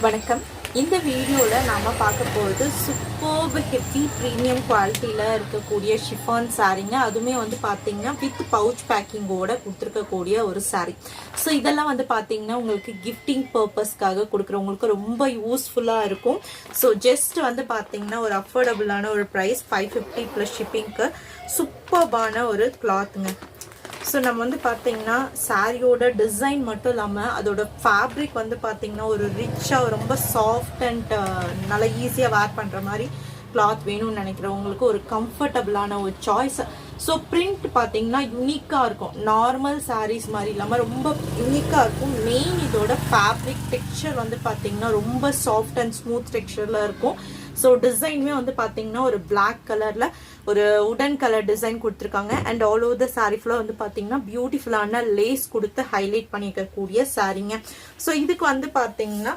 வணக்கம். இந்த வீடியோவில் நாம் பார்க்க போகிறது சூப்பர்ப் ஹெவி ப்ரீமியம் குவாலிட்டியில் இருக்கக்கூடிய ஷிஃபான் சாரீங்க. அதுவுமே வந்து பார்த்தீங்கன்னா வித் பவுச் பேக்கிங்கோட கொடுத்துருக்கக்கூடிய ஒரு சாரீ. ஸோ இதெல்லாம் வந்து பார்த்தீங்கன்னா உங்களுக்கு கிஃப்டிங் பர்பஸ்க்காக கொடுக்குறவங்களுக்கு ரொம்ப யூஸ்ஃபுல்லாக இருக்கும். ஸோ ஜஸ்ட் வந்து பார்த்தீங்கன்னா ஒரு அஃபோர்டபுளான ஒரு ப்ரைஸ் 550 ப்ளஸ் ஷிப்பிங்க்கு சூப்பர்பான ஒரு கிளாத்துங்க. ஸோ நம்ம வந்து பார்த்தீங்கன்னா சாரியோட டிசைன் மட்டும் இல்லாமல் அதோட ஃபேப்ரிக் வந்து பார்த்தீங்கன்னா ஒரு ரிச்சாக ரொம்ப சாஃப்ட் அண்ட் நல்லா ஈஸியாக வேர் பண்ணுற மாதிரி கிளாத் வேணும்னு நினைக்கிறவங்களுக்கு ஒரு கம்ஃபர்டபுளான ஒரு சாய்ஸ். ஸோ பிரிண்ட் பார்த்தீங்கன்னா யூனிக்காக இருக்கும். நார்மல் சாரீஸ் மாதிரி இல்லாமல் ரொம்ப யூனிக்காக இருக்கும். மெயின் இதோட ஃபேப்ரிக் டெக்ஸ்சர் வந்து பார்த்தீங்கன்னா ரொம்ப சாஃப்ட் அண்ட் ஸ்மூத் டெக்ஸ்சரில் இருக்கும். ஸோ டிசைனுமே வந்து பார்த்தீங்கன்னா ஒரு பிளாக் கலரில் ஒரு உடன் கலர் டிசைன் கொடுத்துருக்காங்க. And all over the sari ஃபுல்லாக வந்து பார்த்தீங்கன்னா பியூட்டிஃபுல்லான லேஸ் கொடுத்து ஹைலைட் பண்ணிக்கக்கூடிய சாரீங்க. ஸோ இதுக்கு வந்து பார்த்தீங்கன்னா